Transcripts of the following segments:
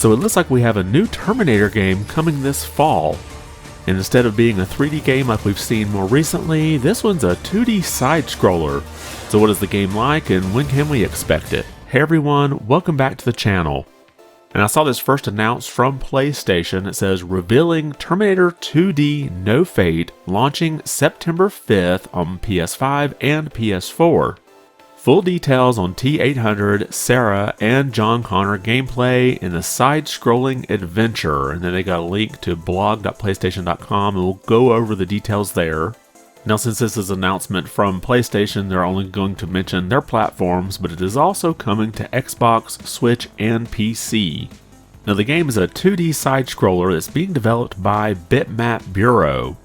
So it looks like we have a new Terminator game coming this fall. And instead of being a 3D game like we've seen more recently, this one's a 2D side-scroller. So what is the game like and when can we expect it? Hey everyone, welcome back to the channel. And I saw this first announced from PlayStation. It says, revealing Terminator 2D No Fate, launching September 5th on PS5 and PS4. Full details on T-800, Sarah, and John Connor gameplay in the side-scrolling adventure. And then they got a link to blog.playstation.com and we'll go over the details there. Now since this is an announcement from PlayStation, they're only going to mention their platforms, but it is also coming to Xbox, Switch, and PC. Now the game is a 2D side-scroller that's being developed by Bitmap Bureau.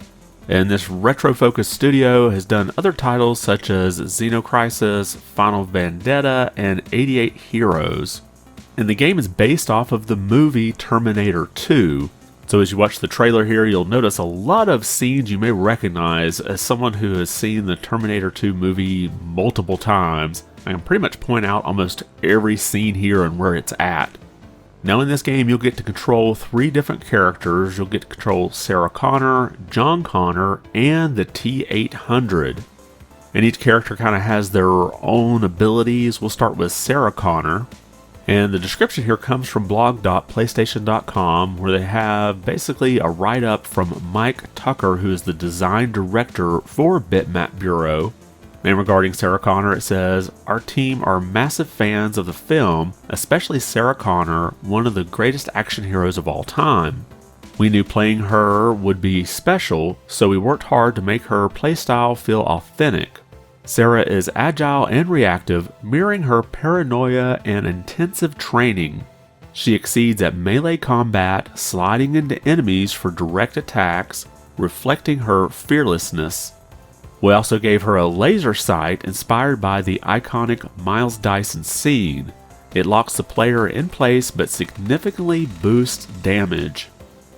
And this retro-focused studio has done other titles such as Xenocrisis, Final Vendetta, and 88 Heroes. And the game is based off of the movie Terminator 2. So as you watch the trailer here, you'll notice a lot of scenes you may recognize. As someone who has seen the Terminator 2 movie multiple times, I can pretty much point out almost every scene here and where it's at. Now in this game, you'll get to control 3 different characters. You'll get to control Sarah Connor, John Connor, and the T-800. And each character kind of has their own abilities. We'll start with Sarah Connor. And the description here comes from blog.playstation.com, where they have basically a write-up from Mike Tucker, who is the design director for Bitmap Bureau. And regarding Sarah Connor, it says, our team are massive fans of the film, especially Sarah Connor, one of the greatest action heroes of all time. We knew playing her would be special, so we worked hard to make her playstyle feel authentic. Sarah is agile and reactive, mirroring her paranoia and intensive training. She exceeds at melee combat, sliding into enemies for direct attacks, reflecting her fearlessness. We also gave her a laser sight inspired by the iconic Miles Dyson scene. It locks the player in place but significantly boosts damage.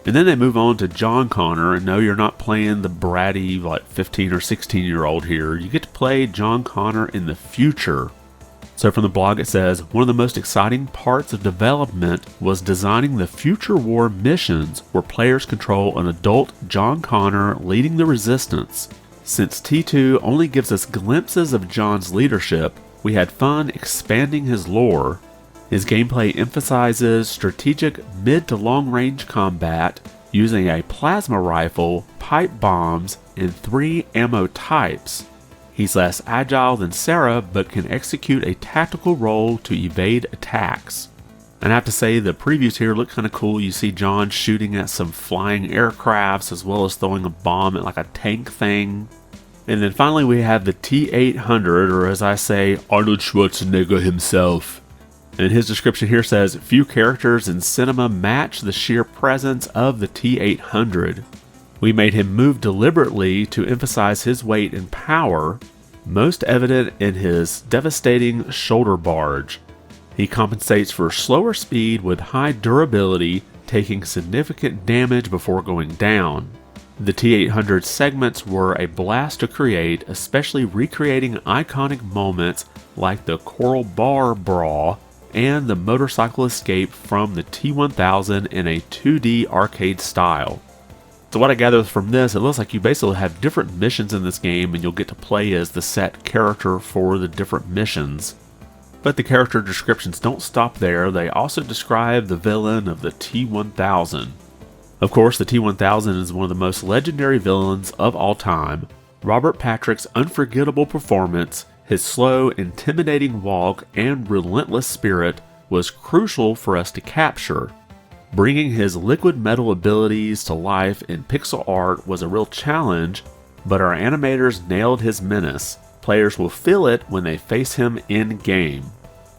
And then they move on to John Connor, and no, you're not playing the bratty, 15 or 16 year old here. You get to play John Connor in the future. So from the blog it says, one of the most exciting parts of development was designing the future war missions where players control an adult John Connor leading the resistance. Since T2 only gives us glimpses of John's leadership, we had fun expanding his lore. His gameplay emphasizes strategic mid to long range combat using a plasma rifle, pipe bombs, and 3 ammo types. He's less agile than Sarah but can execute a tactical role to evade attacks. And I have to say the previews here look kind of cool. You see John shooting at some flying aircrafts as well as throwing a bomb at a tank thing. And then finally we have the T-800, or as I say, Arnold Schwarzenegger himself. And his description here says, few characters in cinema match the sheer presence of the T-800. We made him move deliberately to emphasize his weight and power, most evident in his devastating shoulder barge. He compensates for slower speed with high durability, taking significant damage before going down. The T-800 segments were a blast to create, especially recreating iconic moments like the Coral Bar Brawl and the motorcycle escape from the T-1000 in a 2D arcade style. So what I gather from this, it looks like you basically have different missions in this game and you'll get to play as the set character for the different missions. But the character descriptions don't stop there, they also describe the villain of the T-1000. Of course, the T-1000 is one of the most legendary villains of all time. Robert Patrick's unforgettable performance, his slow, intimidating walk, and relentless spirit was crucial for us to capture. Bringing his liquid metal abilities to life in pixel art was a real challenge, but our animators nailed his menace. Players will feel it when they face him in-game.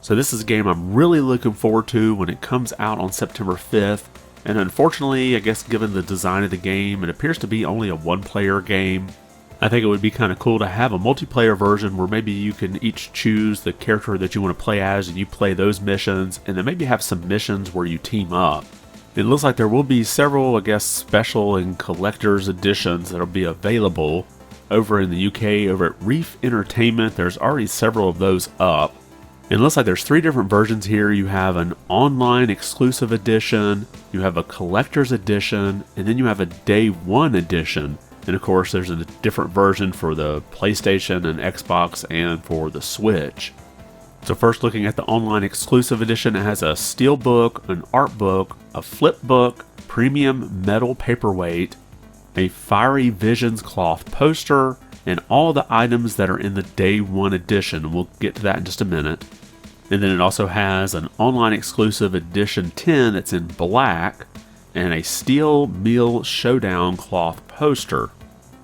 So this is a game I'm really looking forward to when it comes out on September 5th. And unfortunately, I guess given the design of the game, it appears to be only a one-player game. I think it would be kind of cool to have a multiplayer version where maybe you can each choose the character that you want to play as and you play those missions, and then maybe have some missions where you team up. It looks like there will be several, I guess, special and collector's editions that will be available over in the UK over at Reef Entertainment. There's already several of those up. It looks like there's 3 different versions here. You have an online exclusive edition, you have a collector's edition, and then you have a day 1 edition. And of course, there's a different version for the PlayStation and Xbox and for the Switch. So first, looking at the online exclusive edition, it has a steel book, an art book, a flip book, premium metal paperweight, a Fiery Visions cloth poster, and all the items that are in the day 1 edition. We'll get to that in just a minute. And then it also has an online exclusive edition 10 that's in black, and a Steel Meal Showdown cloth poster.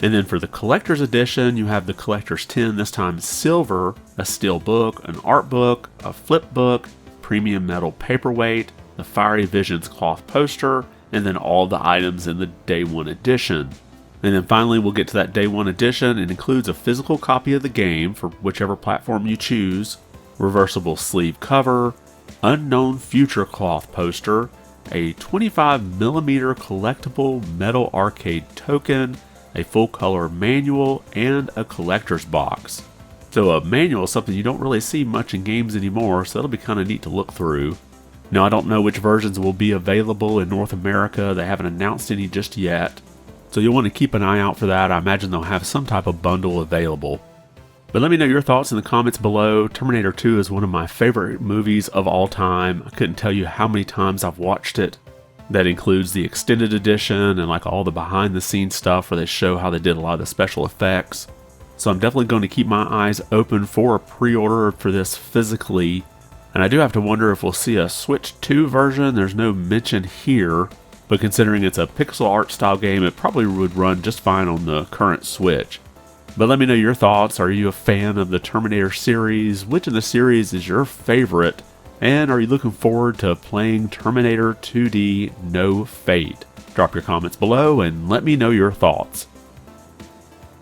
And then for the collector's edition, you have the collector's 10, this time silver, a steel book, an art book, a flip book, premium metal paperweight, the Fiery Visions cloth poster, and then all the items in the day 1 edition. And then finally, we'll get to that day 1 edition. It includes a physical copy of the game for whichever platform you choose, reversible sleeve cover, Unknown Future cloth poster, a 25mm collectible metal arcade token, a full color manual, and a collector's box. So a manual is something you don't really see much in games anymore, so that'll be kind of neat to look through. Now, I don't know which versions will be available in North America. They haven't announced any just yet, so you'll want to keep an eye out for that. I imagine they'll have some type of bundle available. But let me know your thoughts in the comments below. Terminator 2 is one of my favorite movies of all time. I couldn't tell you how many times I've watched it. That includes the extended edition and like all the behind the scenes stuff where they show how they did a lot of the special effects. So I'm definitely going to keep my eyes open for a pre-order for this physically. And I do have to wonder if we'll see a Switch 2 version. There's no mention here, but considering it's a pixel art style game, it probably would run just fine on the current Switch. But let me know your thoughts. Are you a fan of the Terminator series? Which of the series is your favorite? And are you looking forward to playing Terminator 2D No Fate? Drop your comments below and let me know your thoughts.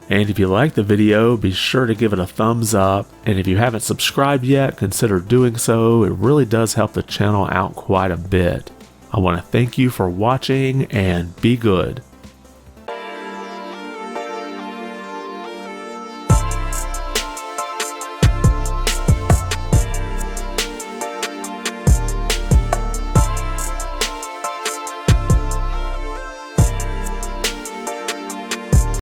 And if you liked the video, be sure to give it a thumbs up. And if you haven't subscribed yet, consider doing so. It really does help the channel out quite a bit. I want to thank you for watching and be good.